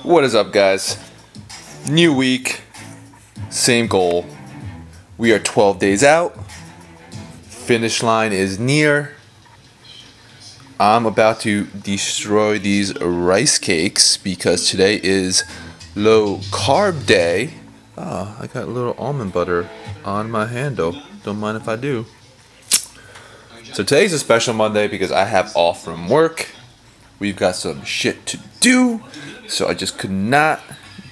What is up, guys? New week, same goal. We are 12 days out. Finish line is near. I'm about to destroy these rice cakes because today is low carb day. Oh, I got a little almond butter on my handle. Don't mind if I do. So today's a special Monday because I have off from work. We've got some shit to do, so I just could not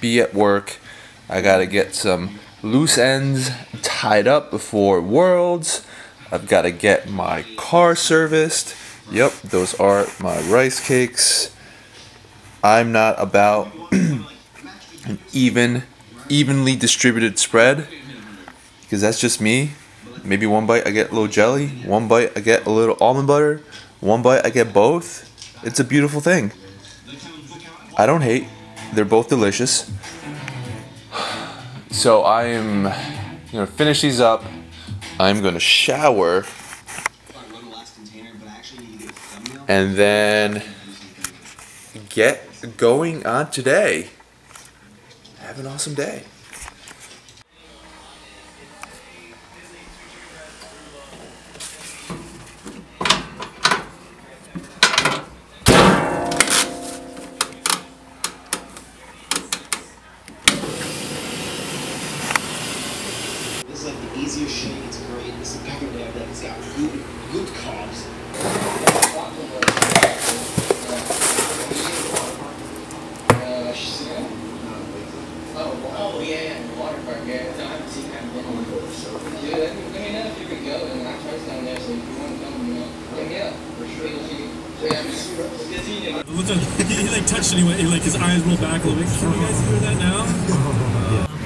be at work. I gotta get some loose ends tied up before Worlds. I've gotta get my car serviced. Yep, those are my rice cakes. I'm not about an evenly distributed spread, because that's just me. Maybe one bite I get a little jelly, one bite I get a little almond butter, one bite I get both. It's a beautiful thing. I don't hate. They're both delicious. So I am gonna finish these up. I'm gonna shower, and then get going on today. Have an awesome day. This is like the easiest shit. It's great. This is pepper there that it's got good carbs. Oh yeah, the water park. Yeah, so I haven't seen that. Dude, let me know if you could go, and I trust down there. So if you want to come, you know, hit me up for sure. He like touched anyway. Like his eyes rolled back a little bit. Can you guys hear that now?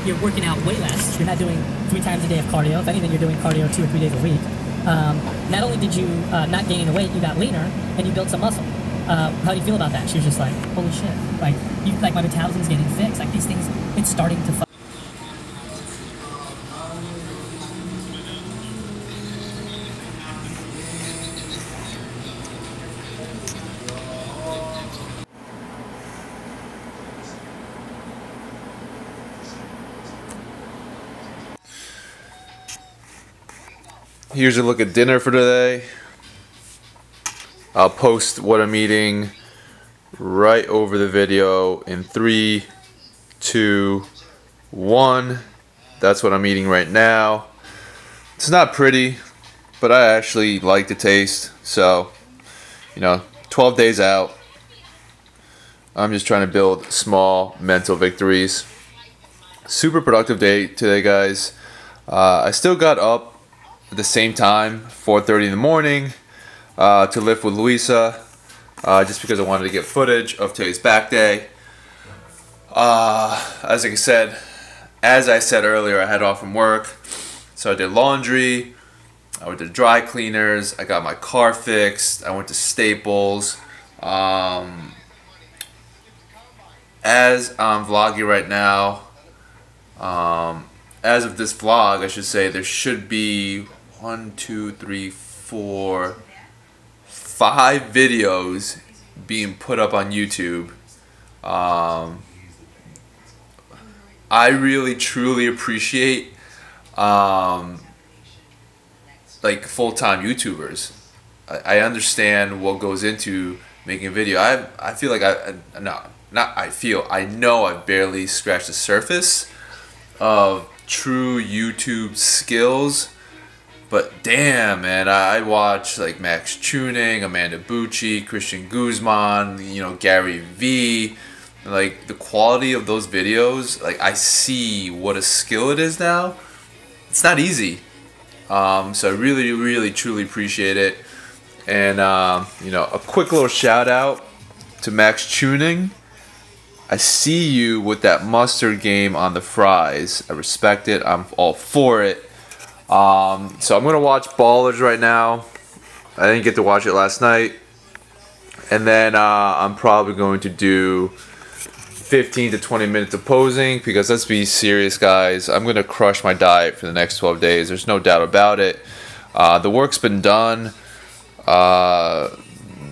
You're working out way less. You're not doing 3 times a day of cardio. If anything, you're doing cardio 2 or 3 days a week. Not only did you not gain any weight, you got leaner and you built some muscle. How do you feel about that? She was just like, holy shit. Like, my metabolism's getting fixed. Like, these things, it's starting to Here's a look at dinner for today. I'll post what I'm eating right over the video in 3, 2, 1. That's what I'm eating right now. It's not pretty, but I actually like the taste. So, 12 days out. I'm just trying to build small mental victories. Super productive day today, guys. I still got up at the same time, 4:30 in the morning, to lift with Luisa, just because I wanted to get footage of today's back day. As I said earlier, I had off from work, so I did laundry, I went to dry cleaners, I got my car fixed, I went to Staples. As I'm vlogging right now, as of this vlog, I should say, there should be 1, 2, 3, 4, 5 videos being put up on YouTube. I really truly appreciate like full-time YouTubers. I understand what goes into making a video. I feel like I know I've barely scratched the surface of true YouTube skills, but damn, man, I watch like Max Tuning, Amanda Bucci, Christian Guzman, Gary V. Like, the quality of those videos, like, I see what a skill it is now. It's not easy. So I really, really, truly appreciate it. And a quick little shout out to Max Tuning. I see you with that mustard game on the fries. I respect it. I'm all for it. So I'm going to watch Ballers right now. I didn't get to watch it last night. And then I'm probably going to do 15 to 20 minutes of posing, because let's be serious, guys. I'm going to crush my diet for the next 12 days. There's no doubt about it. The work's been done.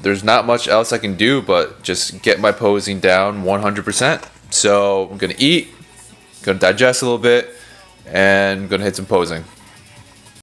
there's not much else I can do but just get my posing down 100%. So I'm gonna eat, gonna digest a little bit, and I'm gonna hit some posing.